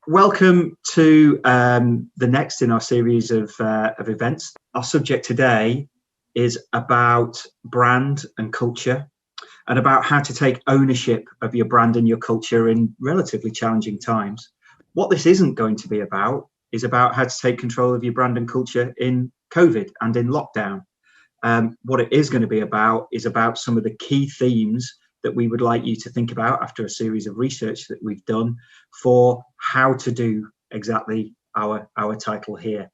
Welcome to the next in our series of events. Our subject today is about brand and culture, and about how to take ownership of your brand and your culture in relatively challenging times. What this isn't going to be about is about how to take control of your brand and culture in COVID and in lockdown. What it is going to be about is about some of the key themes that we would like you to think about after a series of research that we've done for how to do exactly our title here.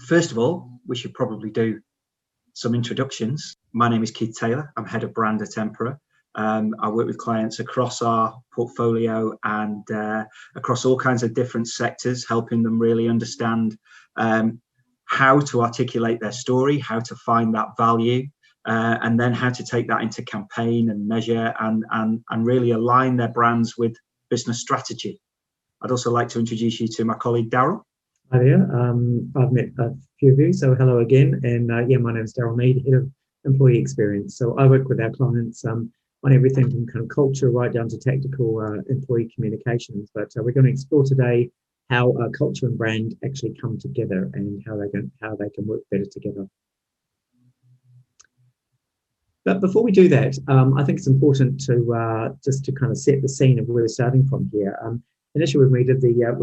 First of all, we should probably do some introductions. My name is Keith Taylor. I'm head of brand at Tempera. I work with clients across our portfolio and across all kinds of different sectors, helping them really understand how to articulate their story, how to find that value, and then how to take that into campaign and measure and really align their brands with business strategy. I'd also like to introduce you to my colleague, Daryl. Hi there. I've met a few of you, so hello again. And my name is Daryl Mead, Head of Employee Experience. So I work with our clients on everything from kind of culture right down to tactical employee communications. But we're going to explore today how culture and brand actually come together and how they can work better together. But before we do that, I think it's important to just to kind of set the scene of where we're starting from here. Initially, when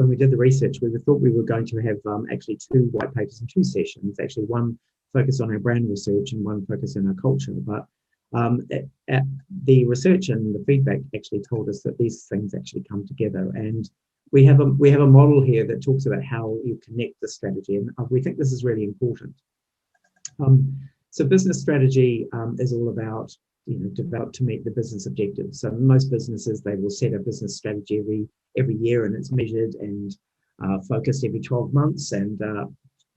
we did the research, we thought we were going to have actually two white papers and two sessions. Actually, one focused on our brand research and one focused on our culture. But the research and the feedback actually told us that these things actually come together. And we have a model here that talks about how you connect the strategy, and we think this is really important. So business strategy is all about, develop to meet the business objectives. So most businesses, they will set a business strategy every year, and it's measured and focused every 12 months and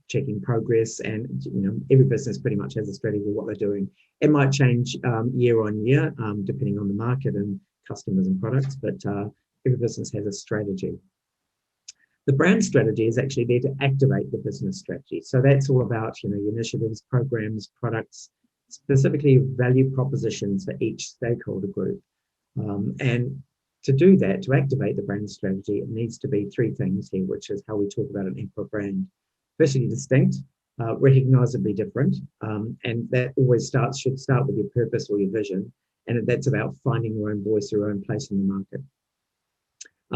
checking progress. And every business pretty much has a strategy of what they're doing. It might change year on year, depending on the market and customers and products, but every business has a strategy. The brand strategy is actually there to activate the business strategy. So that's all about, initiatives, programs, products, specifically value propositions for each stakeholder group. And to do that, to activate the brand strategy, it needs to be three things here, which is how we talk about an employer brand. Firstly, distinct, recognizably different, and that always should start with your purpose or your vision, and that's about finding your own voice, your own place in the market.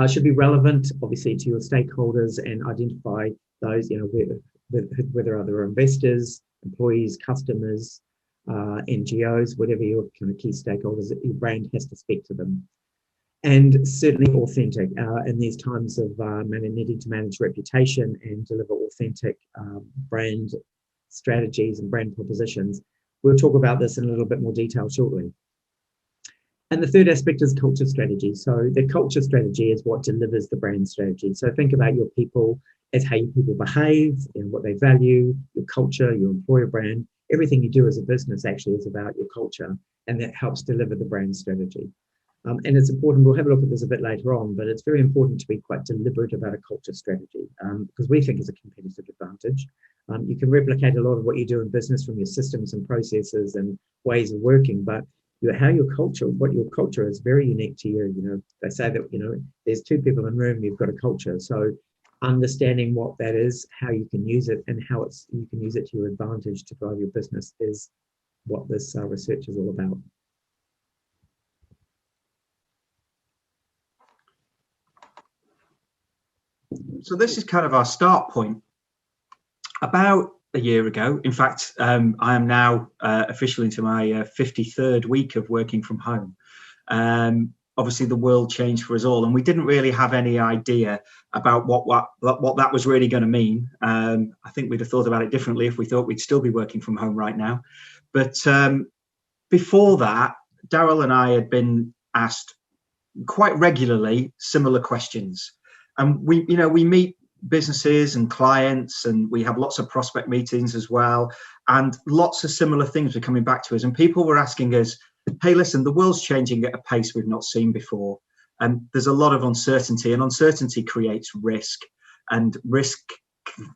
Should be relevant, obviously, to your stakeholders and identify those, whether other investors, employees, customers, NGOs, whatever your kind of key stakeholders, your brand has to speak to them. And certainly authentic in these times of needing to manage reputation and deliver authentic brand strategies and brand propositions. We'll talk about this in a little bit more detail shortly. And the third aspect is culture strategy. So the culture strategy is what delivers the brand strategy. So think about your people as how your people behave and what they value, your culture, your employer brand. Everything you do as a business actually is about your culture, and that helps deliver the brand strategy. And it's important, we'll have a look at this a bit later on, but it's very important to be quite deliberate about a culture strategy because we think it's a competitive advantage. You can replicate a lot of what you do in business from your systems and processes and ways of working, but what your culture is very unique to you. They say that, there's two people in a room, you've got a culture. So understanding what that is, how you can use it, and how you can use it to your advantage to drive your business is what this research is all about. So this is kind of our start point. About a year ago, in fact, I am now officially into my 53rd week of working from home. Obviously, the world changed for us all, and we didn't really have any idea about what that was really going to mean. I think we'd have thought about it differently if we thought we'd still be working from home right now. But before that, Daryl and I had been asked quite regularly similar questions, and we meet businesses and clients, and we have lots of prospect meetings as well, and lots of similar things were coming back to us, and people were asking us, hey, listen, the world's changing at a pace we've not seen before, and there's a lot of uncertainty, and uncertainty creates risk, and risk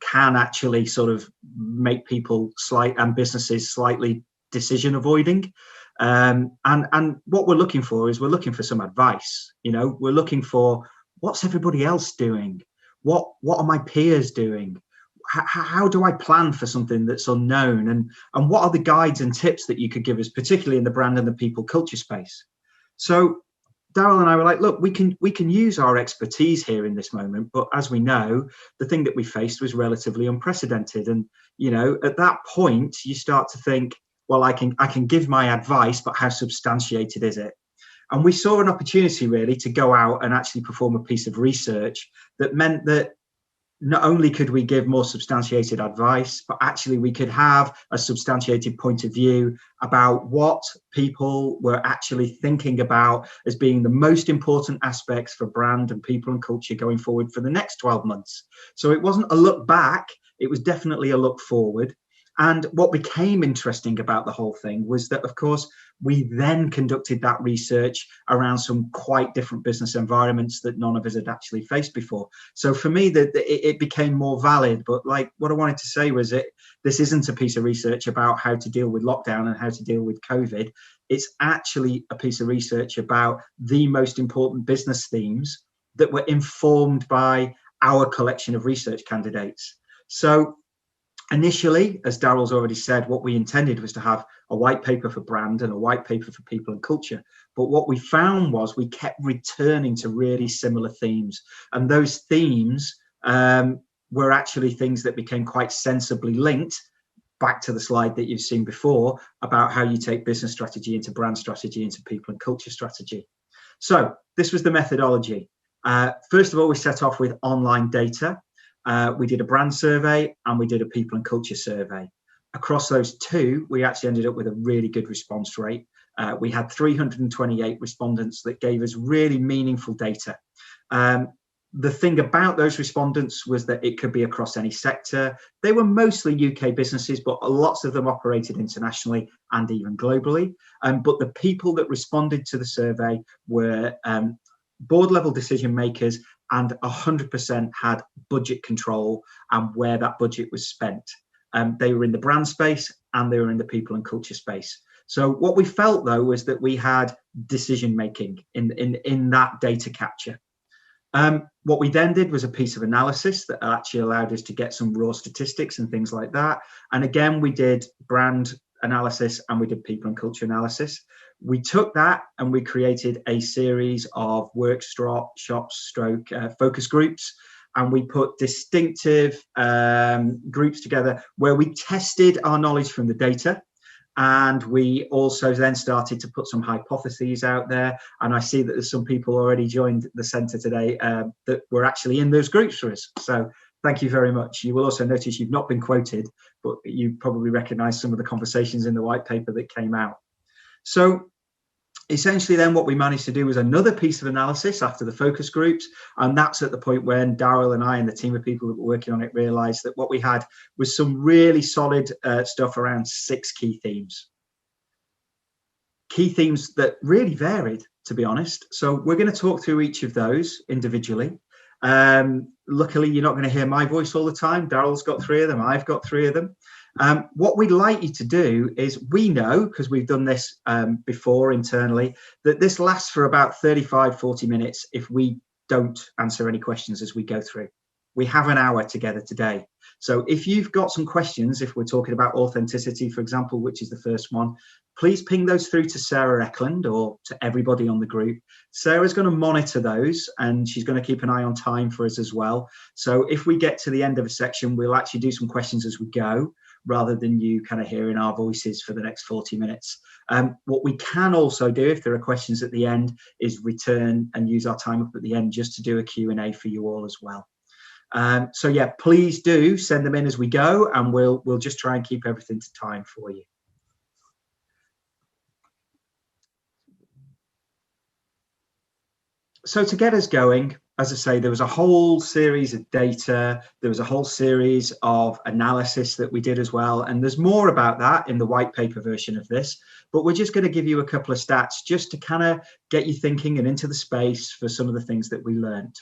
can actually sort of make people and businesses slightly decision avoiding, and what we're looking for is some advice. We're looking for what's everybody else doing? What are my peers doing? How do I plan for something that's unknown? And what are the guides and tips that you could give us, particularly in the brand and the people culture space? So Daryl and I were like, look, we can use our expertise here in this moment, but as we know, the thing that we faced was relatively unprecedented. And at that point, you start to think, well, I can give my advice, but how substantiated is it? And we saw an opportunity really to go out and actually perform a piece of research that meant that not only could we give more substantiated advice, but actually we could have a substantiated point of view about what people were actually thinking about as being the most important aspects for brand and people and culture going forward for the next 12 months. So it wasn't a look back, it was definitely a look forward. And what became interesting about the whole thing was that, of course, we then conducted that research around some quite different business environments that none of us had actually faced before. So for me, it became more valid. But like what I wanted to say was this isn't a piece of research about how to deal with lockdown and how to deal with COVID. It's actually a piece of research about the most important business themes that were informed by our collection of research candidates. So initially, as Daryl's already said, what we intended was to have a white paper for brand and a white paper for people and culture. But what we found was we kept returning to really similar themes. And those themes were actually things that became quite sensibly linked back to the slide that you've seen before about how you take business strategy into brand strategy, into people and culture strategy. So this was the methodology. First of all, we set off with online data. We did a brand survey and we did a people and culture survey. Across those two, we actually ended up with a really good response rate. We had 328 respondents that gave us really meaningful data. The thing about those respondents was that it could be across any sector. They were mostly UK businesses, but lots of them operated internationally and even globally. But the people that responded to the survey were board level decision makers, and 100% had budget control and where that budget was spent. They were in the brand space and they were in the people and culture space. So what we felt though was that we had decision making in that data capture. What we then did was a piece of analysis that actually allowed us to get some raw statistics and things like that. And again, we did brand analysis and we did people and culture analysis. We took that and we created a series of workshops, focus groups, and we put distinctive groups together where we tested our knowledge from the data. And we also then started to put some hypotheses out there. And I see that there's some people already joined the centre today that were actually in those groups for us. So thank you very much. You will also notice you've not been quoted, but you probably recognise some of the conversations in the white paper that came out. So essentially then what we managed to do was another piece of analysis after the focus groups, and that's at the point when Daryl and I and the team of people that were working on it realised that what we had was some really solid stuff around 6 key themes. Key themes that really varied, to be honest. So we're going to talk through each of those individually. Luckily, you're not going to hear my voice all the time. Daryl's got 3 of them. I've got 3 of them. What we'd like you to do is, we know, because we've done this before internally, that this lasts for about 35-40 minutes if we don't answer any questions as we go through. We have an hour together today. So if you've got some questions, if we're talking about authenticity, for example, which is the first one, please ping those through to Sarah Eklund or to everybody on the group. Sarah's going to monitor those and she's going to keep an eye on time for us as well. So if we get to the end of a section, we'll actually do some questions as we go, rather than you kind of hearing our voices for the next 40 minutes. What we can also do, if there are questions at the end, is return and use our time up at the end just to do a Q&A for you all as well. So yeah, please do send them in as we go, and we'll just try and keep everything to time for you. So to get us going, as I say, there was a whole series of data, there was a whole series of analysis that we did as well, and there's more about that in the white paper version of this, but we're just going to give you a couple of stats just to kind of get you thinking and into the space for some of the things that we learned.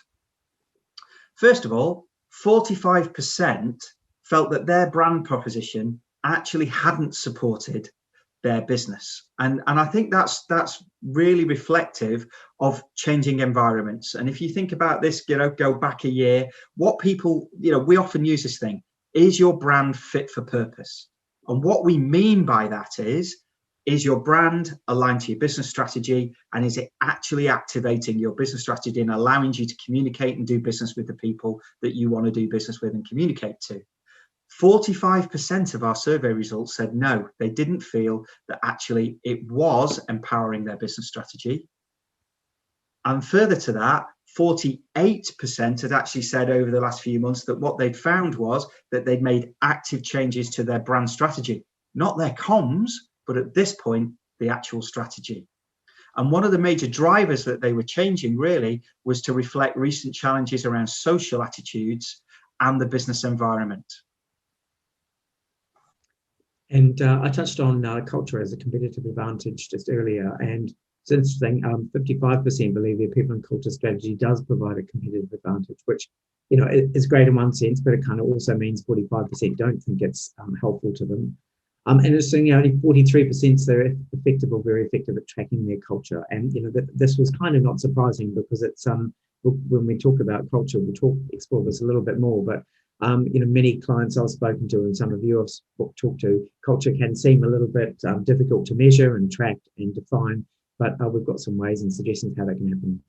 First of all, 45% felt that their brand proposition actually hadn't supported their business. And I think that's really reflective of changing environments. And if you think about this, go back a year, what people, we often use this thing, is your brand fit for purpose? And what we mean by that is your brand aligned to your business strategy, and is it actually activating your business strategy and allowing you to communicate and do business with the people that you want to do business with and communicate to? 45% of our survey results said no, they didn't feel that actually it was empowering their business strategy. And further to that, 48% had actually said over the last few months that what they'd found was that they'd made active changes to their brand strategy, not their comms, but at this point, the actual strategy. And one of the major drivers that they were changing really was to reflect recent challenges around social attitudes and the business environment. And I touched on culture as a competitive advantage just earlier, and it's interesting. 55% believe their people and culture strategy does provide a competitive advantage, which is great in one sense, but it kind of also means 45% don't think it's helpful to them. And interestingly, only 43% they're effective or very effective at tracking their culture. And this was kind of not surprising, because it's when we talk about culture, we'll explore this a little bit more, but many clients I've spoken to and some of you have talked to, culture can seem a little bit difficult to measure and track and define, but we've got some ways and suggestions how that can happen.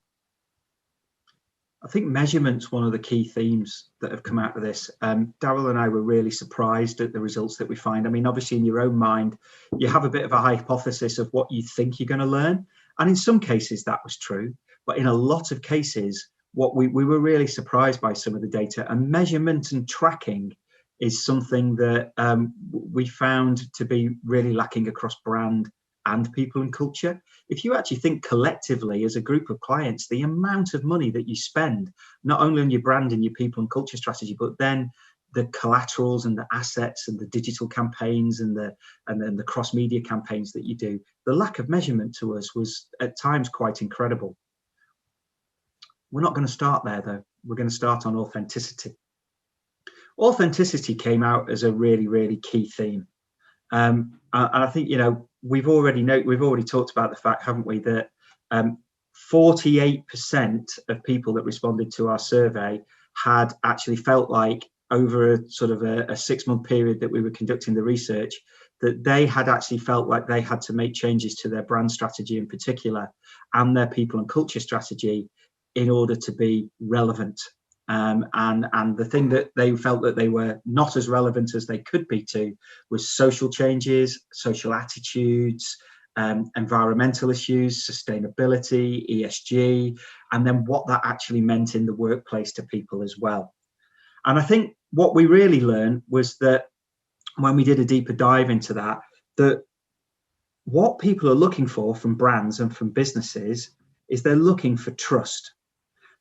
I think measurement's one of the key themes that have come out of this. Daryl and I were really surprised at the results that we find. I mean, obviously in your own mind, you have a bit of a hypothesis of what you think you're going to learn. And in some cases that was true, but in a lot of cases, what we were really surprised by some of the data. And measurement and tracking is something that we found to be really lacking across brand and people and culture. If you actually think collectively as a group of clients, the amount of money that you spend, not only on your brand and your people and culture strategy, but then the collaterals and the assets and the digital campaigns and then the cross media campaigns that you do, the lack of measurement to us was at times quite incredible. We're not going to start there though. We're going to start on authenticity. Authenticity came out as a really, really key theme. And I think, we've already talked about the fact, haven't we, that 48% of people that responded to our survey had actually felt like over a sort of a 6-month period that we were conducting the research, that they had actually felt like they had to make changes to their brand strategy in particular and their people and culture strategy in order to be relevant. And the thing that they felt that they were not as relevant as they could be to was social changes, social attitudes, environmental issues, sustainability, ESG, and then what that actually meant in the workplace to people as well. And I think what we really learned was that when we did a deeper dive into that what people are looking for from brands and from businesses is they're looking for trust.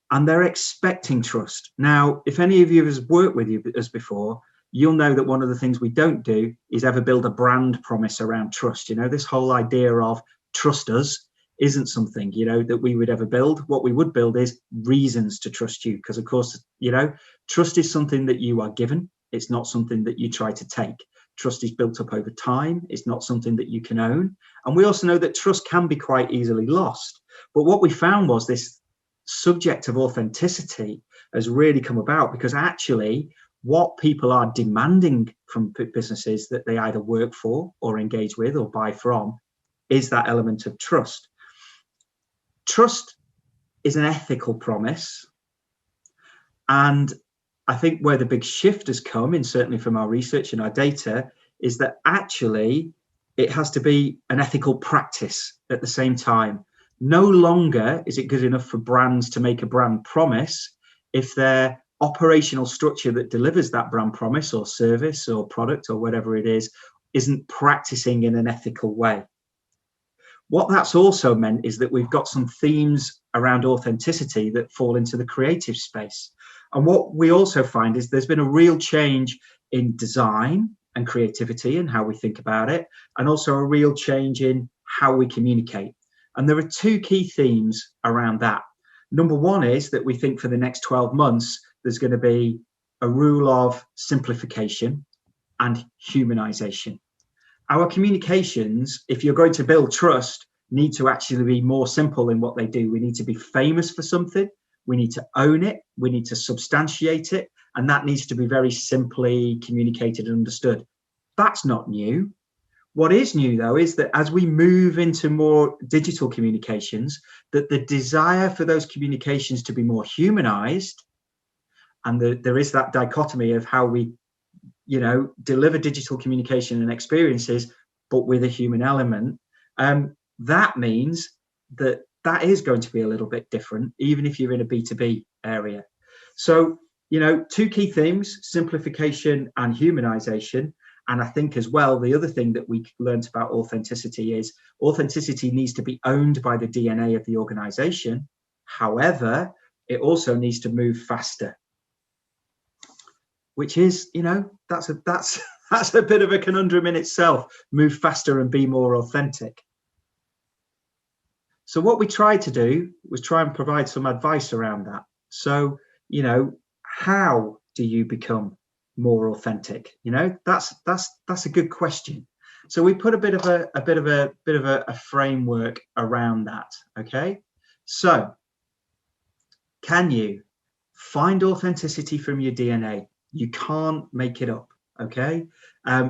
And they're expecting trust. Now, if any of you has worked with us before, you'll know that one of the things we don't do is ever build a brand promise around trust. This whole idea of trust us isn't something, that we would ever build. What we would build is reasons to trust you. Because of course, trust is something that you are given. It's not something that you try to take. Trust is built up over time. It's not something that you can own. And we also know that trust can be quite easily lost. But what we found was this subject of authenticity has really come about because actually what people are demanding from businesses that they either work for or engage with or buy from is that element of trust. Trust is an ethical promise. And I think where the big shift has come in, certainly from our research and our data, is that actually it has to be an ethical practice at the same time. No longer is it good enough for brands to make a brand promise if their operational structure that delivers that brand promise or service or product or whatever it is isn't practicing in an ethical way. What that's also meant is that we've got some themes around authenticity that fall into the creative space. And what we also find is there's been a real change in design and creativity and how we think about it, and also a real change in how we communicate. And there are two key themes around that. Number one is that we think for the next 12 months, there's going to be a rule of simplification and humanization. Our communications, if you're going to build trust, need to actually be more simple in what they do. We need to be famous for something. We need to own it. We need to substantiate it. And that needs to be very simply communicated and understood. That's not new. What is new, though, is that as we move into more digital communications, that the desire for those communications to be more humanized, and there is that dichotomy of how we, deliver digital communication and experiences, but with a human element. That means that is going to be a little bit different, even if you're in a B2B area. So, two key themes, simplification and humanization. And I think as well, the other thing that we learned about authenticity is authenticity needs to be owned by the DNA of the organization. However, it also needs to move faster, which is, that's a bit of a conundrum in itself. Move faster and be more authentic. So what we tried to do was try and provide some advice around that. So, how do you become more authentic? That's a good question. So we put a bit of a framework around that. Okay. So can you find authenticity from your DNA? You can't make it up. Okay.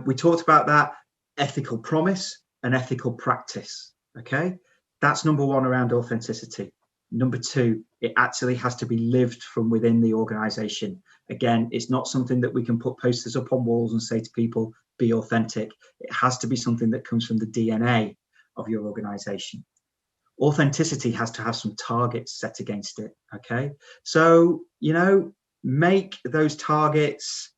We talked about that ethical promise and ethical practice. Okay. That's number one around authenticity. Number two, it actually has to be lived from within the organization. Again, it's not something that we can put posters up on walls and say to people, be authentic. It has to be something that comes from the DNA of your organization. Authenticity has to have some targets set against it. Okay. So, make those targets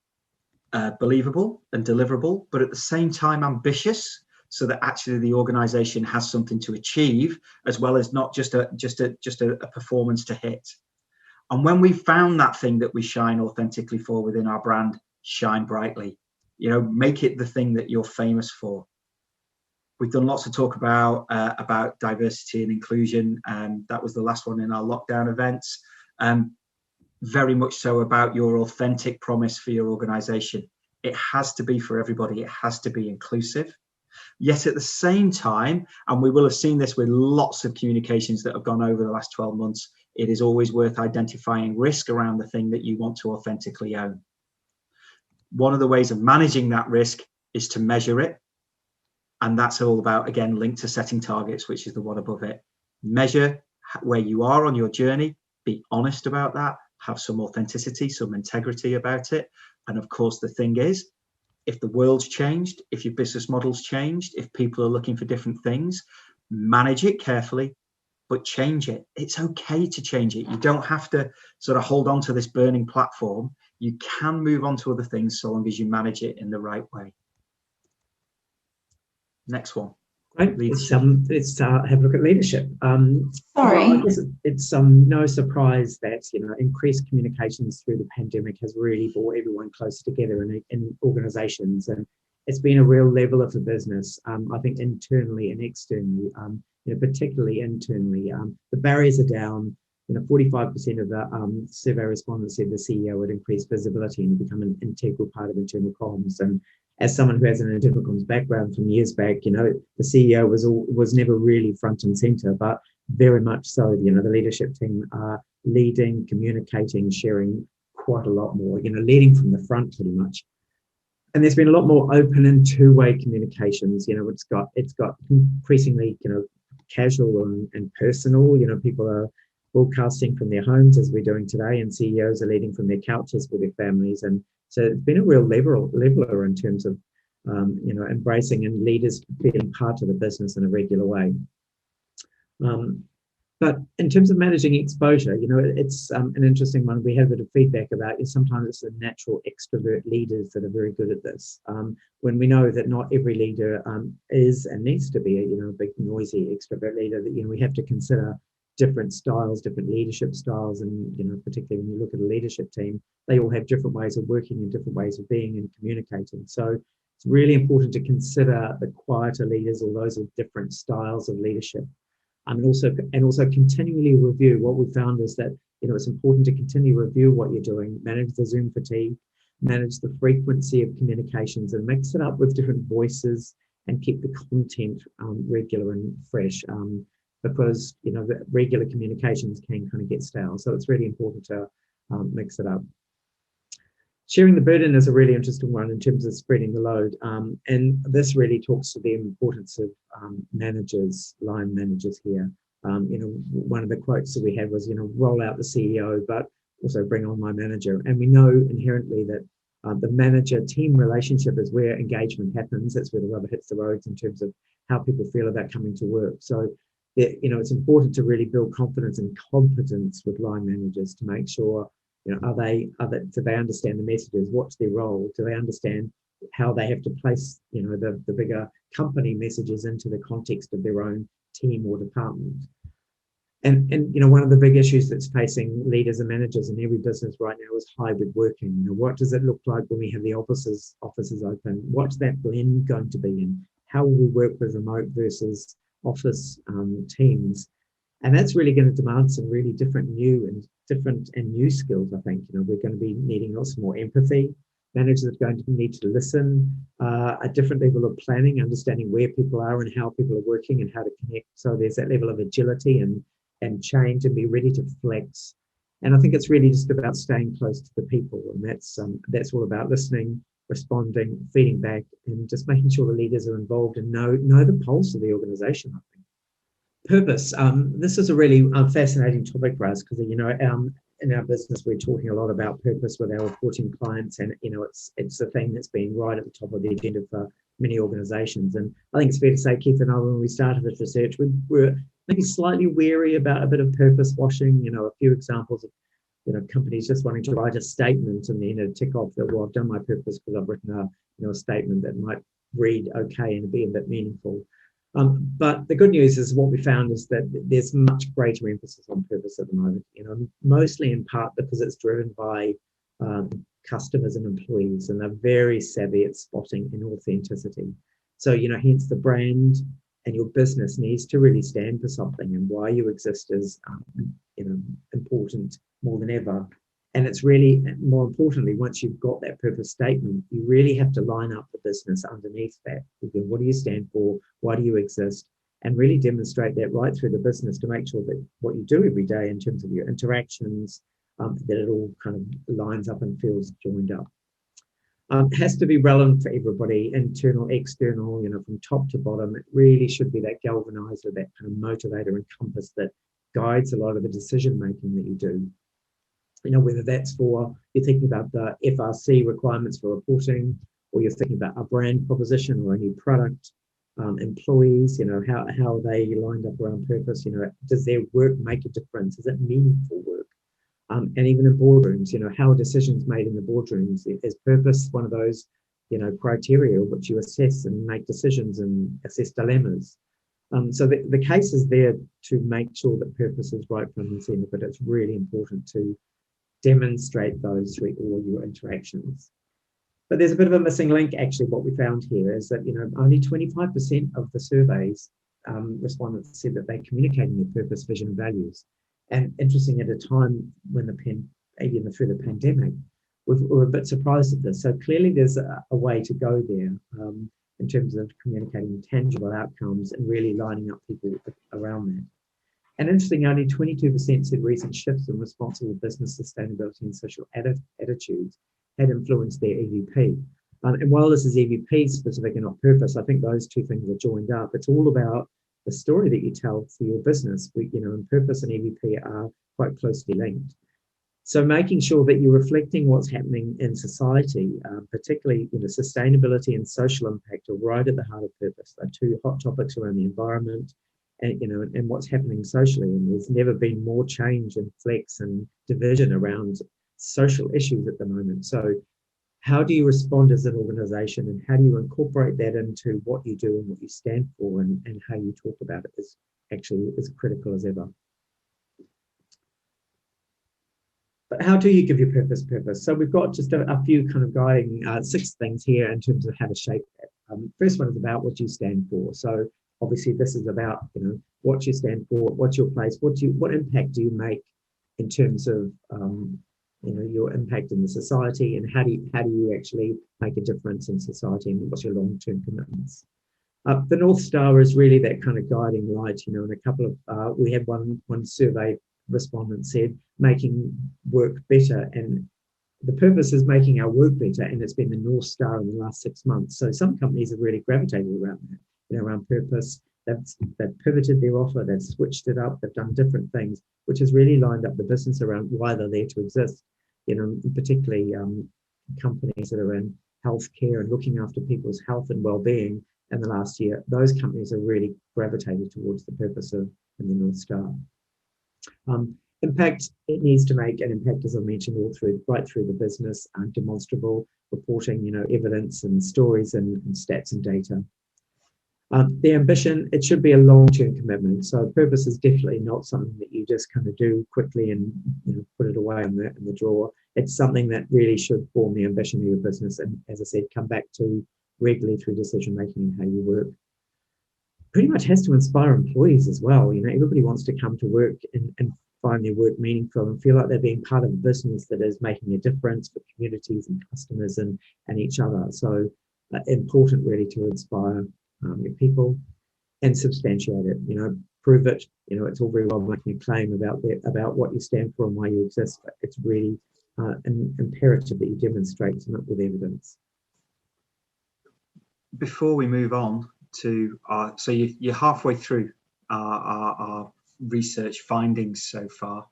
believable and deliverable, but at the same time ambitious, so that actually the organization has something to achieve, as well as not just a performance to hit. And when we found that thing that we shine authentically for within our brand, shine brightly, make it the thing that you're famous for. We've done lots of talk about diversity and inclusion, and that was the last one in our lockdown events. Very much so about your authentic promise for your organization. It has to be for everybody. It has to be inclusive. Yet at the same time, and we will have seen this with lots of communications that have gone over the last 12 months, it is always worth identifying risk around the thing that you want to authentically own. One of the ways of managing that risk is to measure it. And that's all about, again, linked to setting targets, which is the one above it. Measure where you are on your journey, be honest about that, have some authenticity, some integrity about it. And of course, the thing is, if the world's changed, if your business model's changed, if people are looking for different things, manage it carefully, but change it. It's okay to change it. You don't have to sort of hold on to this burning platform. You can move on to other things so long as you manage it in the right way. Next one. Right. Let's have a look at leadership. Sorry. Well, I guess it's no surprise that increased communications through the pandemic has really brought everyone closer together in organisations, and it's been a real leveler for business. I think internally and externally, particularly internally, the barriers are down. 45% of the survey respondents said the CEO would increase visibility and become an integral part of internal comms. And as someone who has an internal comms background from years back, the CEO was never really front and center, but very much so. The leadership team are leading, communicating, sharing quite a lot more. Leading from the front pretty much. And there's been a lot more open and two-way communications. It's got increasingly casual and personal. People are broadcasting from their homes as we're doing today, and CEOs are leading from their couches with their families. And so it's been a real leveler in terms of, embracing and leaders being part of the business in a regular way. But in terms of managing exposure, it's an interesting one. We have a bit of feedback about it. Sometimes it's the natural extrovert leaders that are very good at this. When we know that not every leader is and needs to be a big noisy extrovert leader, that we have to consider different styles, different leadership styles, and particularly when you look at a leadership team, they all have different ways of working and different ways of being and communicating. So it's really important to consider the quieter leaders or those with different styles of leadership. And also continually review. What we found is that it's important to continue to review what you're doing, manage the Zoom fatigue, manage the frequency of communications, and mix it up with different voices and keep the content regular and fresh, because the regular communications can kind of get stale. So it's really important to mix it up. Sharing the burden is a really interesting one in terms of spreading the load. And this really talks to the importance of managers, line managers here. One of the quotes that we had was, roll out the CEO, but also bring on my manager. And we know inherently that the manager-team relationship is where engagement happens. That's where the rubber hits the roads in terms of how people feel about coming to work. So, it's important to really build confidence and competence with line managers to make sure, do they understand the messages? What's their role? Do they understand how they have to place, the bigger company messages into the context of their own team or department? And one of the big issues that's facing leaders and managers in every business right now is hybrid working. What does it look like when we have the offices open? What's that blend going to be in? How will we work with remote versus office teams? And that's really going to demand some really different and new skills, I think. We're going to be needing lots more empathy. Managers are going to need to listen, a different level of planning, understanding where people are and how people are working and how to connect. So there's that level of agility and change, and be ready to flex. And I think it's really just about staying close to the people. And that's all about listening, responding, feeding back, and just making sure the leaders are involved and know the pulse of the organization, I think. Purpose. This is a really fascinating topic for us because, in our business, we're talking a lot about purpose with our reporting clients, and it's a thing that's been right at the top of the agenda for many organisations. And I think it's fair to say, Keith and I, when we started this research, we were maybe slightly wary about a bit of purpose washing. A few examples of companies just wanting to write a statement and then tick off that, well, I've done my purpose because I've written a statement that might read okay and be a bit meaningful. But the good news is what we found is that there's much greater emphasis on purpose at the moment, mostly in part because it's driven by customers and employees, and they're very savvy at spotting inauthenticity. So, hence the brand and your business needs to really stand for something, and why you exist is, important more than ever. And it's really, more importantly, once you've got that purpose statement, you really have to line up the business underneath that. What do you stand for? Why do you exist? And really demonstrate that right through the business to make sure that what you do every day in terms of your interactions, that it all kind of lines up and feels joined up. Has to be relevant for everybody, internal, external, from top to bottom. It really should be that galvanizer, that kind of motivator and compass that guides a lot of the decision making that you do. Whether that's you're thinking about the FRC requirements for reporting, or you're thinking about a brand proposition or a new product, employees, how are they lined up around purpose? Does their work make a difference? Is it meaningful work? And even in boardrooms, how are decisions made in the boardrooms? Is purpose one of those, criteria which you assess and make decisions and assess dilemmas? So the case is there to make sure that purpose is right front and centre, but it's really important to demonstrate those through all your interactions. But there's a bit of a missing link, actually. What we found here is that, only 25% of the surveys respondents said that they're communicating their purpose, vision, and values. And interesting, at a time when through the pandemic, we're a bit surprised at this. So clearly there's a way to go there in terms of communicating tangible outcomes and really lining up people around that. And interestingly, only 22% said recent shifts in responsible business sustainability and social attitudes had influenced their EVP. And while this is EVP specific and not purpose, I think those two things are joined up. It's all about the story that you tell for your business. And purpose and EVP are quite closely linked. So making sure that you're reflecting what's happening in society, particularly sustainability and social impact, are right at the heart of purpose. They're two hot topics around the environment and what's happening socially. And there's never been more change and flex and division around social issues at the moment. So how do you respond as an organisation, and how do you incorporate that into what you do and what you stand for, and how you talk about it is actually as critical as ever. But how do you give your purpose? So we've got just a few kind of guiding 6 things here in terms of how to shape that. First one is about what you stand for. So obviously this is about what you stand for, what's your place, what impact do you make in terms of your impact in the society, and how do you actually make a difference in society, and what's your long-term commitments. The North Star is really that kind of guiding light, you know, and a couple of, we had one survey respondent said, making work better, and the purpose is making our work better, and it's been the North Star in the last 6 months. So some companies have really gravitated around that, you know, around purpose. They've pivoted their offer, they've switched it up, they've done different things, which has really lined up the business around why they're there to exist. You know, particularly companies that are in healthcare and looking after people's health and well-being in the last year, those companies are really gravitated towards the purpose of the North Star. Impact, it needs to make an impact, as I mentioned, right through the business, demonstrable reporting, you know, evidence and stories and stats and data. The ambition, it should be a long-term commitment. So purpose is definitely not something that you just kind of do quickly and, you know, put it away in the drawer. It's something that really should form the ambition of your business, and, as I said, come back to regularly through decision making and how you work. Pretty much has to inspire employees as well. You know, everybody wants to come to work and find their work meaningful and feel like they're being part of a business that is making a difference for communities and customers and each other. So important really to inspire your people and substantiate it, you know, prove it. You know, it's all very well making a claim about what you stand for and why you exist, but it's really an imperative that you demonstrate it with evidence. Before we move on to so you're halfway through our research findings so far.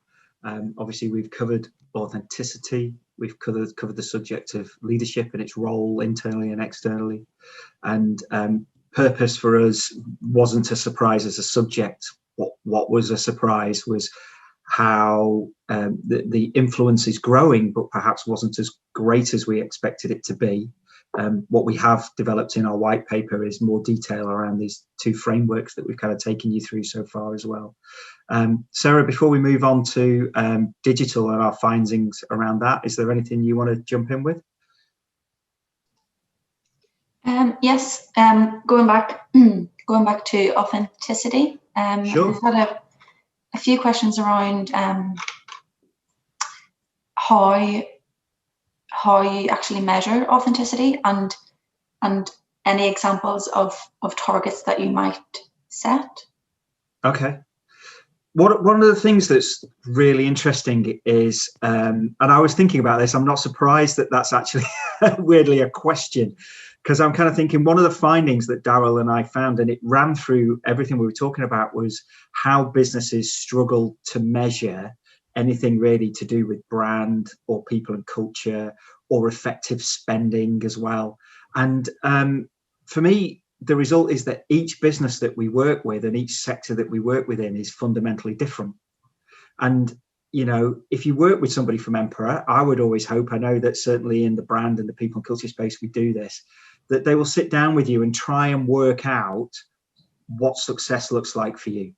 Obviously, we've covered authenticity. We've covered the subject of leadership and its role internally and externally. And purpose for us wasn't a surprise as a subject. What was a surprise was how the influence is growing, but perhaps wasn't as great as we expected it to be. What we have developed in our white paper is more detail around these two frameworks that we've kind of taken you through so far as well. Sarah, before we move on to digital and our findings around that, is there anything you want to jump in with? Yes, going back to authenticity. Sure. We've had a few questions around how you actually measure authenticity and any examples of targets that you might set. Okay. One of the things that's really interesting is, and I was thinking about this, I'm not surprised that that's actually weirdly a question, because I'm kind of thinking one of the findings that Daryl and I found, and it ran through everything we were talking about, was how businesses struggle to measure anything really to do with brand or people and culture or effective spending as well. And for me, the result is that each business that we work with and each sector that we work within is fundamentally different. And, you know, if you work with somebody from Emperor, I would always hope, I know that certainly in the brand and the people and culture space we do this, that they will sit down with you and try and work out what success looks like for you.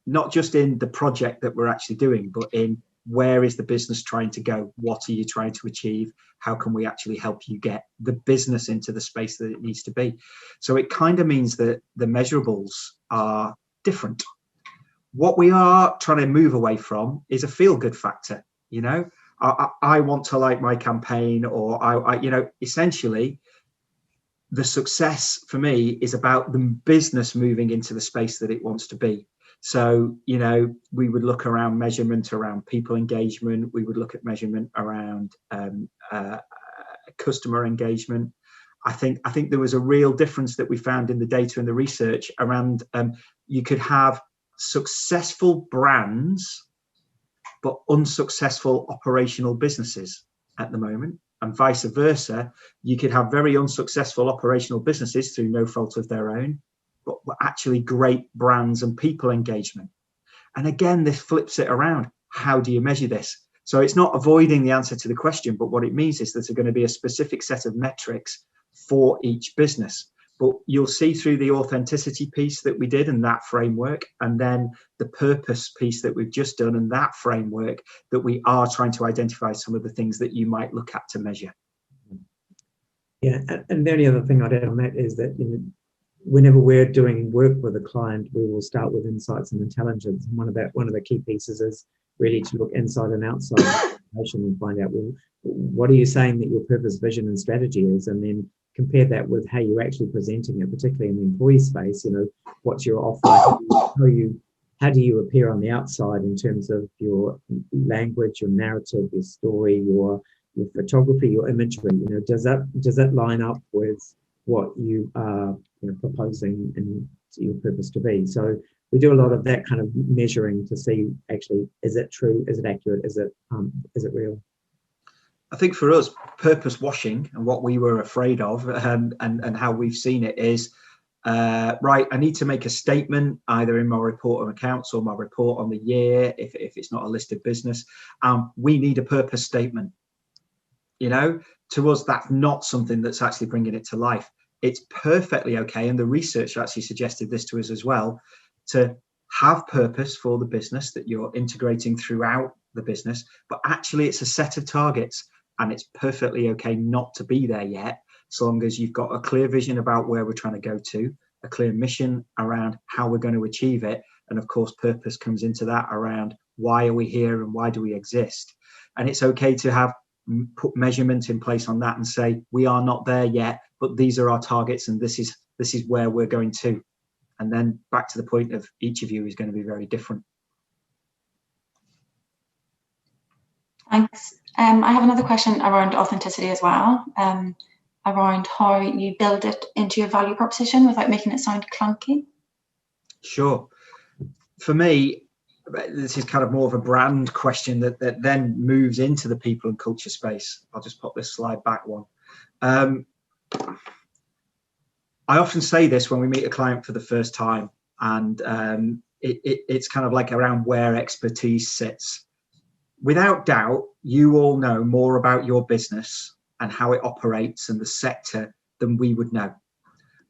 Not just in the project that we're actually doing, but in where is the business trying to go? What are you trying to achieve? How can we actually help you get the business into the space that it needs to be? So it kind of means that the measurables are different. What we are trying to move away from is a feel-good factor. You know, I want to like my campaign, or I you know, essentially the success for me is about the business moving into the space that it wants to be. So, you know, we would look around measurement around people engagement. We would look at measurement around customer engagement. I think there was a real difference that we found in the data and the research around you could have successful brands, but unsuccessful operational businesses at the moment. And vice versa, you could have very unsuccessful operational businesses through no fault of their own, but actually great brands and people engagement. And again, this flips it around. How do you measure this? So it's not avoiding the answer to the question, but what it means is there's going to be a specific set of metrics for each business. But you'll see through the authenticity piece that we did and that framework, and then the purpose piece that we've just done and that framework, that we are trying to identify some of the things that you might look at to measure. Yeah, and the only other thing I'd add on that is that, you know, whenever we're doing work with a client, we will start with insights and intelligence. And one of the key pieces is really to look inside and outside information and find out, well, what are you saying that your purpose, vision, and strategy is, and then compare that with how you're actually presenting it, particularly in the employee space. What's your offer? How do you appear on the outside in terms of your language, your narrative, your story, your photography, your imagery? Does that line up with what you are proposing and your purpose to be? So we do a lot of that kind of measuring to see, actually, is it true? Is it accurate? Is it real? I think for us, purpose washing and what we were afraid of and how we've seen it is, right, I need to make a statement either in my report of accounts or my report on the year, if it's not a listed business. We need a purpose statement. To us, that's not something that's actually bringing it to life. It's perfectly okay, and the research actually suggested this to us as well, to have purpose for the business that you're integrating throughout the business, but actually it's a set of targets, and it's perfectly okay not to be there yet, so long as you've got a clear vision about where we're trying to go to, a clear mission around how we're going to achieve it, and of course purpose comes into that around why are we here and why do we exist. And it's okay to have put measurement in place on that and say we are not there yet, but these are our targets and this is where we're going to. And then back to the point of each of you is going to be very different. Thanks. I have another question around authenticity as well, around how you build it into your value proposition without making it sound clunky. Sure. For me, this is kind of more of a brand question that then moves into the people and culture space. I'll just pop this slide back one. I often say this when we meet a client for the first time, and it's kind of like around where expertise sits. Without doubt, you all know more about your business and how it operates and the sector than we would know.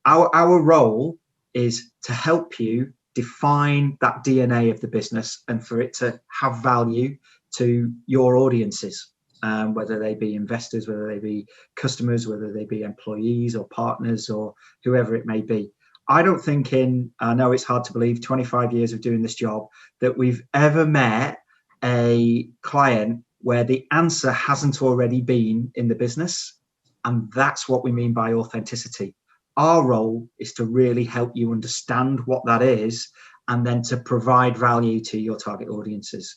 Our role is to help you define that DNA of the business and for it to have value to your audiences, whether they be investors, whether they be customers, whether they be employees or partners or whoever it may be. I don't think I know it's hard to believe, 25 years of doing this job, that we've ever met a client where the answer hasn't already been in the business. And that's what we mean by authenticity. Our role is to really help you understand what that is and then to provide value to your target audiences.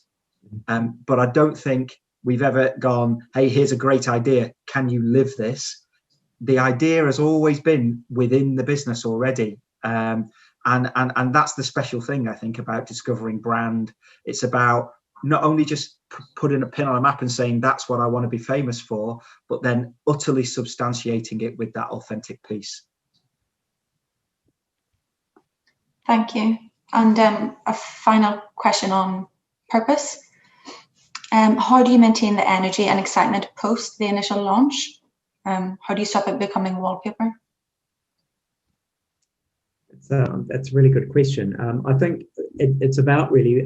But I don't think we've ever gone, hey, here's a great idea. Can you live this? The idea has always been within the business already. And that's the special thing, I think, about discovering brand. It's about not only just putting a pin on a map and saying that's what I want to be famous for, but then utterly substantiating it with that authentic piece. Thank you. And a final question on purpose. How do you maintain the energy and excitement post the initial launch? How do you stop it becoming wallpaper? That's a really good question. I think it's about really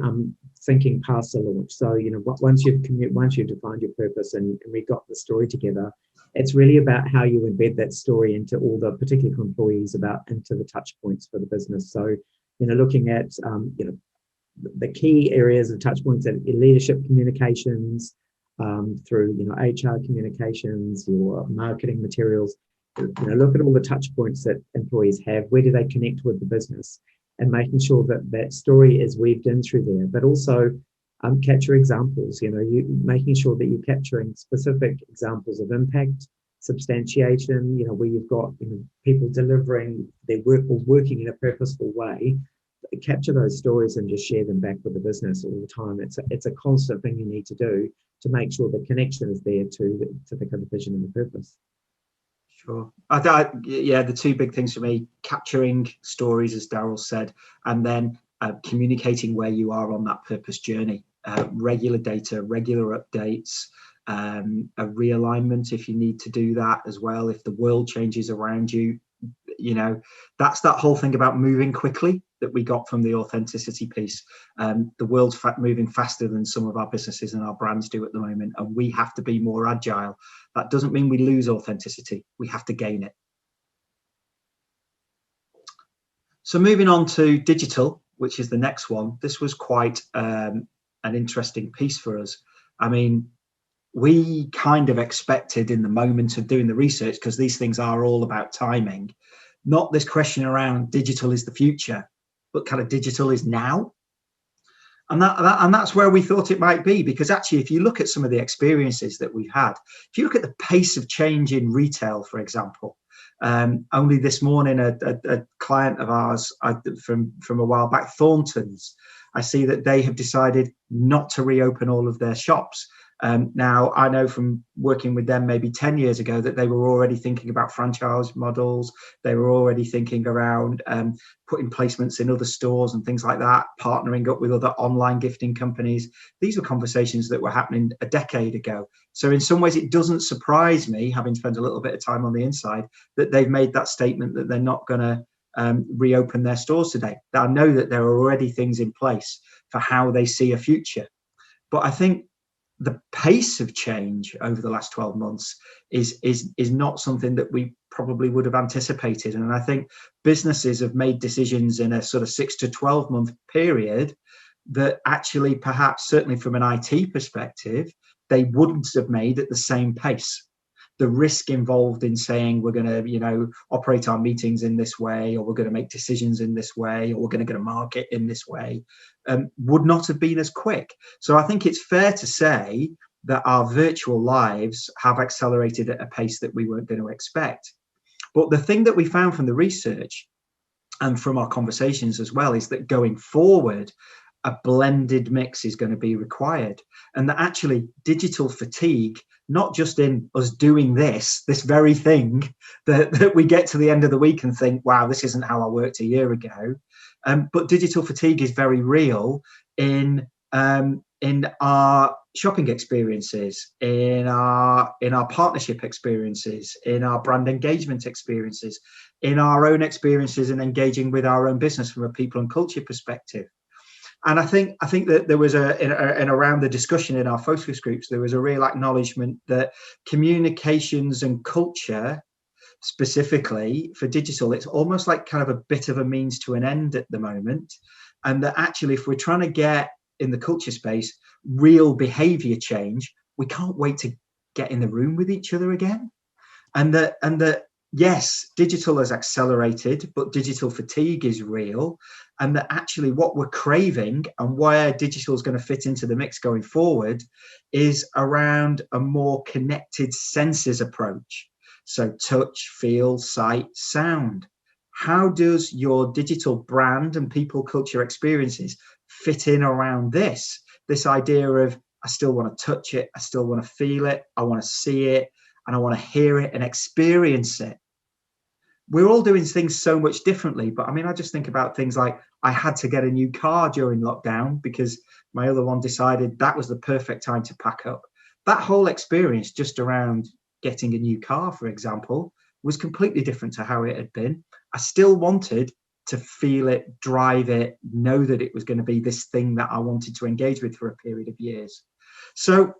thinking past the launch. So once you've defined your purpose and we got the story together, it's really about how you embed that story into all the, particularly for employees, into the touch points for the business. So looking at the key areas of touch points and leadership communications, through HR communications, your marketing materials. Look at all the touch points that employees have. Where do they connect with the business? And making sure that that story is weaved in through there, but also capture examples. Making sure that you're capturing specific examples of impact, substantiation. Where you've got people delivering their work or working in a purposeful way. Capture those stories and just share them back with the business all the time. It's a constant thing you need to do to make sure the connection is there to the kind of vision and the purpose. Sure. Yeah, the two big things for me: capturing stories, as Daryl said, and then communicating where you are on that purpose journey. Regular data, regular updates, a realignment if you need to do that as well. If the world changes around you, that's that whole thing about moving quickly that we got from the authenticity piece. The world's moving faster than some of our businesses and our brands do at the moment, and we have to be more agile. That doesn't mean we lose authenticity. We have to gain it. So moving on to digital, which is the next one. This was quite an interesting piece for us. I mean, we kind of expected in the moment of doing the research, because these things are all about timing, not this question around digital is the future, but kind of digital is now. And that's where we thought it might be, because actually, if you look at some of the experiences that we've had, if you look at the pace of change in retail, for example, only this morning, a client of ours from a while back, Thornton's, I see that they have decided not to reopen all of their shops. Now, I know from working with them maybe 10 years ago that they were already thinking about franchise models. They were already thinking around putting placements in other stores and things like that, partnering up with other online gifting companies. These were conversations that were happening a decade ago. So in some ways, it doesn't surprise me, having spent a little bit of time on the inside, that they've made that statement that they're not going to reopen their stores today. I know that there are already things in place for how they see a future. But I think the pace of change over the last 12 months is not something that we probably would have anticipated. And I think businesses have made decisions in a sort of 6 to 12 month period that actually, perhaps, certainly from an IT perspective, they wouldn't have made at the same pace. The risk involved in saying we're going to, operate our meetings in this way, or we're going to make decisions in this way, or we're going to go to market in this way, would not have been as quick. So I think it's fair to say that our virtual lives have accelerated at a pace that we weren't going to expect. But the thing that we found from the research and from our conversations as well is that going forward, a blended mix is going to be required, and that actually digital fatigue, not just in us doing this very thing that we get to the end of the week and think, wow, this isn't how I worked a year ago, but digital fatigue is very real in our shopping experiences, in our partnership experiences, in our brand engagement experiences, in our own experiences in engaging with our own business from a people and culture perspective. And I think that there was around the discussion in our focus groups, there was a real acknowledgement that communications and culture, specifically for digital, it's almost like kind of a bit of a means to an end at the moment. And that actually, if we're trying to get in the culture space real behavior change, we can't wait to get in the room with each other again. And that yes, digital has accelerated, but digital fatigue is real. And that actually what we're craving and where digital is going to fit into the mix going forward is around a more connected senses approach. So touch, feel, sight, sound. How does your digital brand and people culture experiences fit in around this idea of, I still want to touch it, I still want to feel it, I want to see it, and I want to hear it and experience it. We're all doing things so much differently, but I mean, I just think about things like I had to get a new car during lockdown because my other one decided that was the perfect time to pack up. That whole experience just around getting a new car, for example, was completely different to how it had been. I still wanted to feel it, drive it, know that it was going to be this thing that I wanted to engage with for a period of years. So,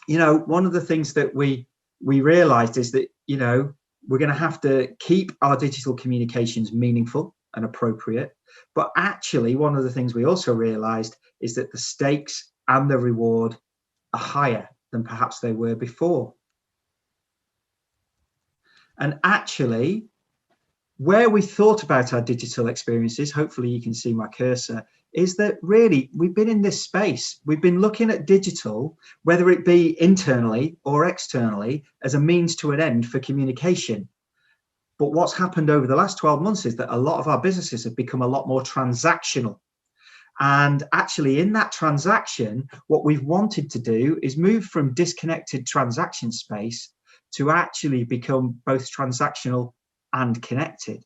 one of the things that we realized is that, we're going to have to keep our digital communications meaningful and appropriate. But actually, one of the things we also realized is that the stakes and the reward are higher than perhaps they were before. And actually, where we thought about our digital experiences, hopefully you can see my cursor, is that really we've been in this space. We've been looking at digital, whether it be internally or externally, as a means to an end for communication. But what's happened over the last 12 months is that a lot of our businesses have become a lot more transactional. And actually in that transaction, what we've wanted to do is move from disconnected transaction space to actually become both transactional and connected.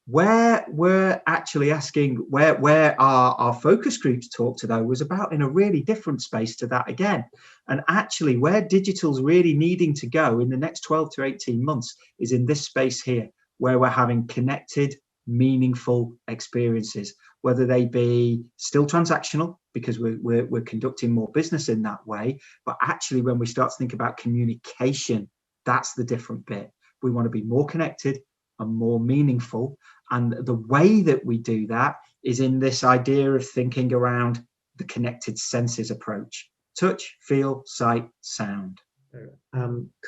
Where we're actually asking, where our focus groups talk to, though, was about in a really different space to that again. And actually where digital's really needing to go in the next 12 to 18 months is in this space here, where we're having connected, meaningful experiences, whether they be still transactional, because we're conducting more business in that way. But actually, when we start to think about communication, that's the different bit. We want to be more connected and more meaningful. And the way that we do that is in this idea of thinking around the connected senses approach. touch, feel, sight, sound.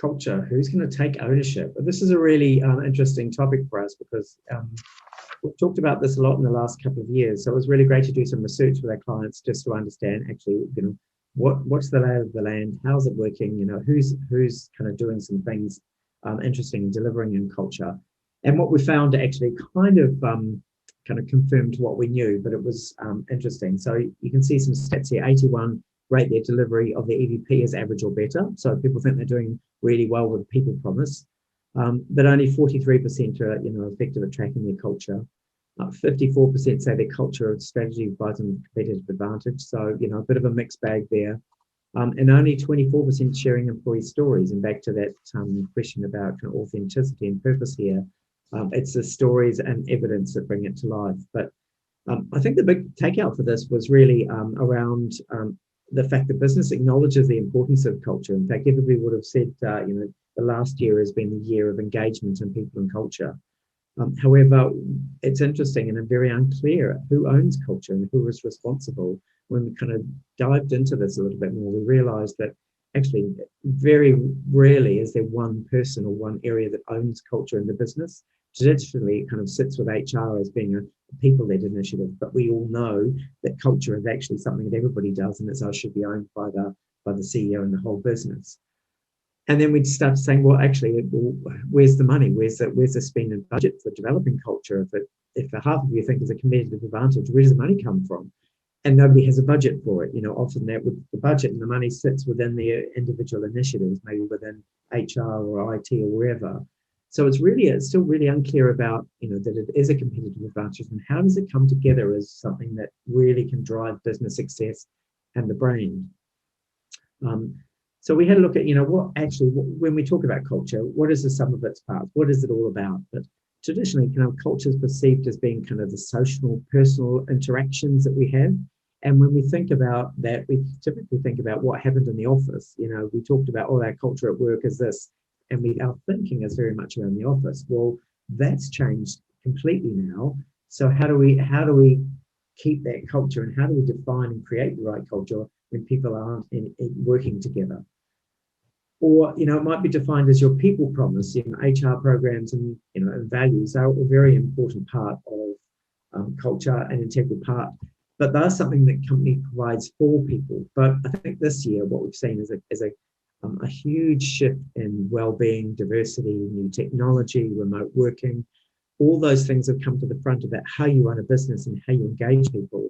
Culture, who's going to take ownership? This is a really interesting topic for us because we've talked about this a lot in the last couple of years. So it was really great to do some research with our clients just to understand actually, what's the lay of the land, how's it working, who's kind of doing some things interesting and delivering in culture. And what we found actually kind of confirmed what we knew, but it was interesting. So you can see some stats here. 81 rate their delivery of the EVP as average or better. So people think they're doing really well with people promise. But only 43% are effective at tracking their culture. 54% say their culture strategy provides them competitive advantage. So, a bit of a mixed bag there. And only 24% sharing employee stories. And back to that question about kind of authenticity and purpose here, it's the stories and evidence that bring it to life. But I think the big takeout for this was really around the fact that business acknowledges the importance of culture. In fact, everybody would have said, the last year has been the year of engagement in people and culture. However, it's interesting and very unclear who owns culture and who is responsible. When we kind of dived into this a little bit more, we realized that actually very rarely is there one person or one area that owns culture in the business. Traditionally, it kind of sits with HR as being a people-led initiative, but we all know that culture is actually something that everybody does, and it should be owned by the CEO and the whole business. And then we'd start saying, well, actually, where's the money? Where's the spend and budget for developing culture? If half of you think it's a competitive advantage, where does the money come from? And nobody has a budget for it. Often that with the budget and the money sits within the individual initiatives, maybe within HR or IT or wherever. So it's still really unclear about, that it is a competitive advantage, and how does it come together as something that really can drive business success and the brand. So we had a look at, when we talk about culture, what is the sum of its parts? What is it all about? But traditionally, culture is perceived as being kind of the social, personal interactions that we have. And when we think about that, we typically think about what happened in the office. We talked about, our culture at work is this, and our thinking is very much around the office. Well, that's changed completely now. So how do we keep that culture, and how do we define and create the right culture when people aren't working together? Or, it might be defined as your people promise. HR programs and, and values are a very important part of culture, an integral part. But that's something that company provides for people. But I think this year, what we've seen is a huge shift in well-being, diversity, new technology, remote working. All those things have come to the front about how you run a business and how you engage people.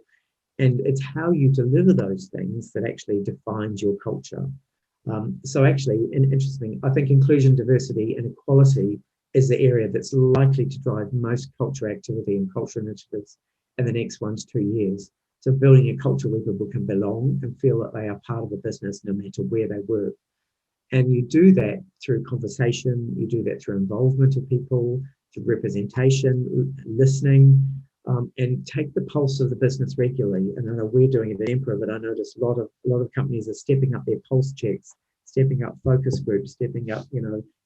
And it's how you deliver those things that actually defines your culture. So actually, interesting, I think inclusion, diversity, and equality is the area that's likely to drive most culture activity and culture initiatives in the next 1 to 2 years. So building a culture where people can belong and feel that they are part of a business no matter where they work. And you do that through conversation, you do that through involvement of people, through representation, listening, and take the pulse of the business regularly. And I know we're doing it at Emperor, but I notice a lot of companies are stepping up their pulse checks, stepping up focus groups, stepping up,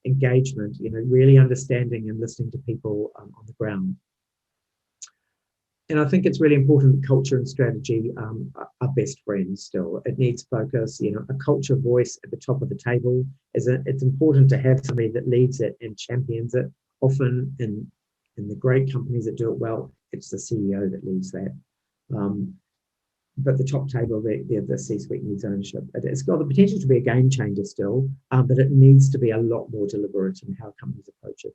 engagement, really understanding and listening to people on the ground. And I think it's really important that culture and strategy are best friends still. It needs focus, a culture voice at the top of the table. It's important to have somebody that leads it and champions it. Often in the great companies that do it well, it's the CEO that leads that. But the top table, the C-suite needs ownership. It's got the potential to be a game changer still, but it needs to be a lot more deliberate in how companies approach it.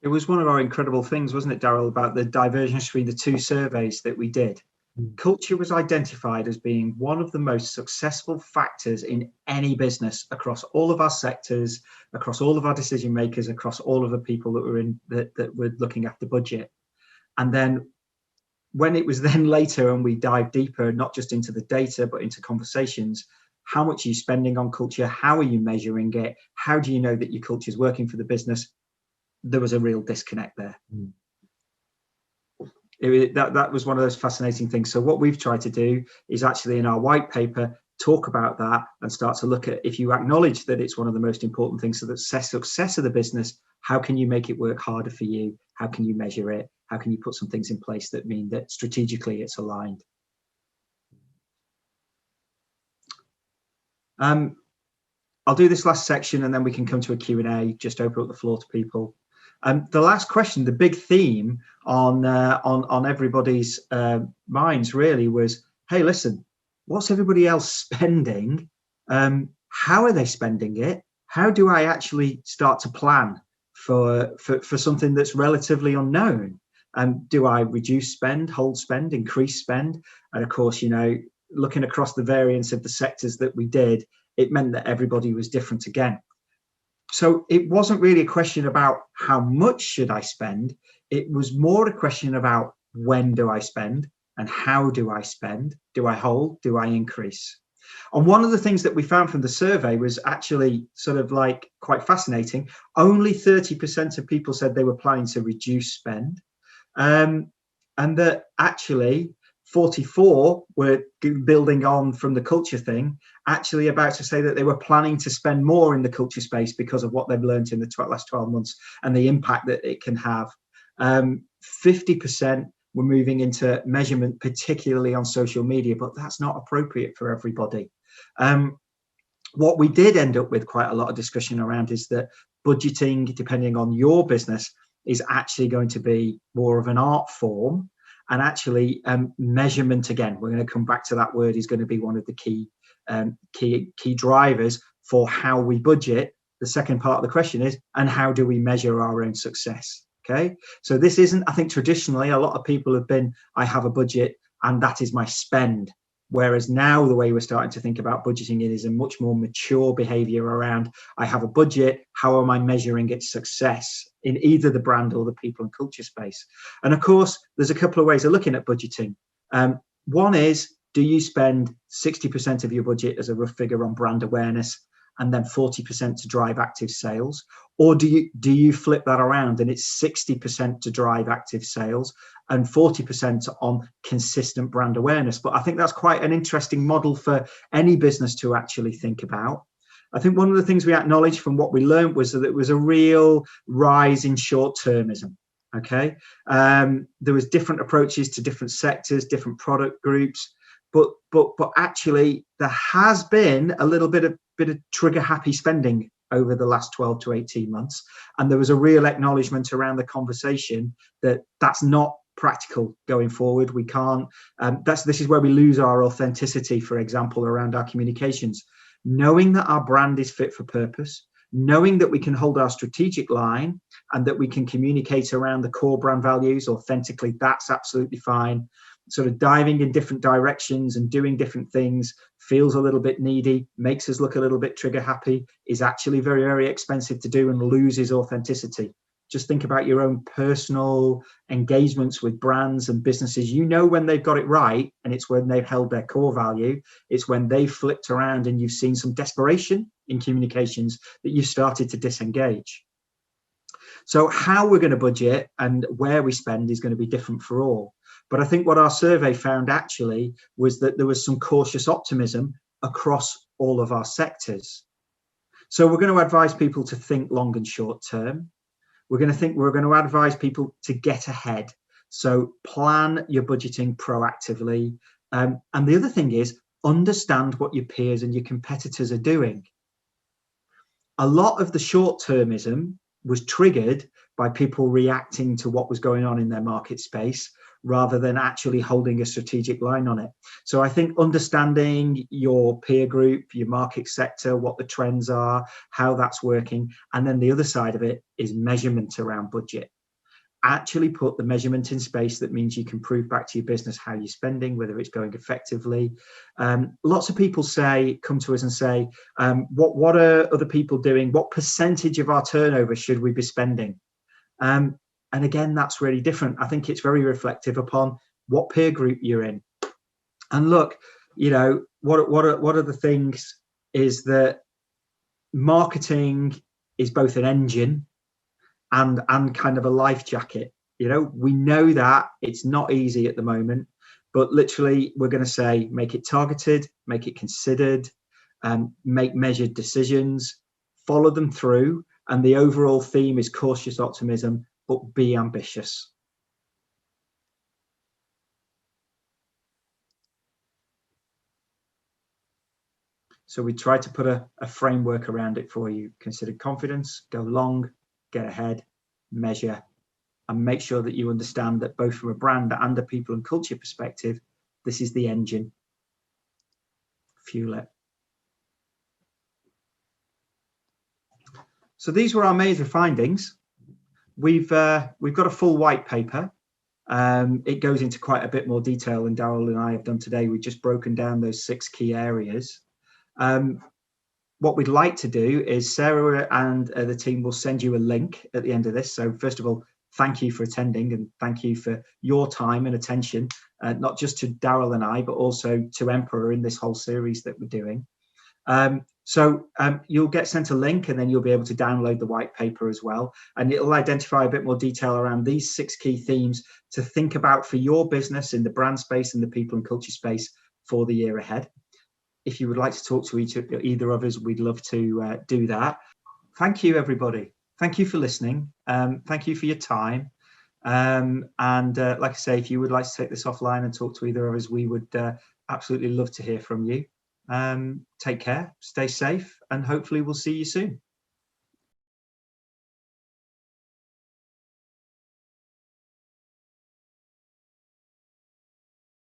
It was one of our incredible things, wasn't it, Daryl, about the divergence between the two surveys that we did. Culture was identified as being one of the most successful factors in any business across all of our sectors, across all of our decision makers, across all of the people that were looking after budget. And then when it was then later and we dived deeper, not just into the data, but into conversations, how much are you spending on culture? How are you measuring it? How do you know that your culture is working for the business? There was a real disconnect there. That was one of those fascinating things. So what we've tried to do is actually in our white paper talk about that and start to look at, if you acknowledge that it's one of the most important things, so the success of the business, how can you make it work harder for you? How can you measure it? How can you put some things in place that mean that strategically it's aligned? I'll do this last section and then we can come to a Q&A, just open up the floor to people. The last question, the big theme on everybody's minds really was, hey, listen, what's everybody else spending? How are they spending it? How do I actually start to plan for something that's relatively unknown? Do I reduce spend, hold spend, increase spend? And of course, you know, looking across the variance of the sectors that we did, it meant that everybody was different again. So it wasn't really a question about how much should I spend. It was more a question about when do I spend and how do I spend? Do I hold? Do I increase? And one of the things that we found from the survey was actually sort of like quite fascinating. Only 30% of people said they were planning to reduce spend. And that actually 44 were building on from the culture thing, actually about to say that they were planning to spend more in the culture space because of what they've learned in the last 12 months and the impact that it can have. 50% were moving into measurement, particularly on social media, but that's not appropriate for everybody. What we did end up with quite a lot of discussion around is that budgeting, depending on your business, is actually going to be more of an art form. And actually, measurement, again, we're going to come back to that word, is going to be one of the key drivers for how we budget. The second part of the question is, and how do we measure our own success? Okay, so this isn't, I think traditionally, a lot of people have been, I have a budget and that is my spend. Whereas now the way we're starting to think about budgeting it is a much more mature behavior around, I have a budget, how am I measuring its success in either the brand or the people and culture space? And of course, there's a couple of ways of looking at budgeting. One is, do you spend 60% of your budget as a rough figure on brand awareness and then 40% to drive active sales? Or do you flip that around and it's 60% to drive active sales and 40% on consistent brand awareness? But I think that's quite an interesting model for any business to actually think about. I think one of the things we acknowledged from what we learned was that it was a real rise in short-termism. Okay, there was different approaches to different sectors, different product groups, but actually there has been a little bit of trigger happy spending over the last 12 to 18 months, and there was a real acknowledgement around the conversation that that's not practical going forward. We can't. This is where we lose our authenticity, for example, around our communications. Knowing that our brand is fit for purpose, knowing that we can hold our strategic line and that we can communicate around the core brand values authentically, that's absolutely fine. Sort of diving in different directions and doing different things feels a little bit needy, makes us look a little bit trigger happy, is actually very, very expensive to do and loses authenticity. Just think about your own personal engagements with brands and businesses. You know when they've got it right, and it's when they've held their core value. It's when they've flipped around and you've seen some desperation in communications that you've started to disengage. So how we're going to budget and where we spend is going to be different for all. But I think what our survey found actually was that there was some cautious optimism across all of our sectors. So we're going to advise people to think long and short term. We're going to advise people to get ahead. So plan your budgeting proactively. And the other thing is, understand what your peers and your competitors are doing. A lot of the short-termism was triggered by people reacting to what was going on in their market space rather than actually holding a strategic line on it. So I think understanding your peer group, your market sector, what the trends are, how that's working, and then the other side of it is measurement around budget. Actually put the measurement in space that means you can prove back to your business how you're spending, whether it's going effectively. Lots of people come to us and say, what are other people doing? What percentage of our turnover should we be spending? And again, that's really different. I think it's very reflective upon what peer group you're in. And look, you know, what are the things is that marketing is both an engine and kind of a life jacket. You know, we know that it's not easy at the moment, but literally we're going to say, make it targeted, make it considered, make measured decisions, follow them through. And the overall theme is cautious optimism, but be ambitious. So we tried to put a framework around it for you. Consider confidence, go long, get ahead, measure, and make sure that you understand that both from a brand and a people and culture perspective, this is the engine. Fuel it. So these were our major findings. We've got a full white paper. It goes into quite a bit more detail than Daryl and I have done today. We've just broken down those 6 key areas. What we'd like to do is Sarah and the team will send you a link at the end of this. So first of all, thank you for attending and thank you for your time and attention, not just to Daryl and I, but also to Emperor in this whole series that we're doing. So you'll get sent a link and then you'll be able to download the white paper as well. And it'll identify a bit more detail around these 6 key themes to think about for your business in the brand space and the people and culture space for the year ahead. If you would like to talk to either of us, we'd love to do that. Thank you, everybody. Thank you for listening. Thank you for your time. And like I say, if you would like to take this offline and talk to either of us, we would absolutely love to hear from you. Take care, stay safe, and hopefully we'll see you soon.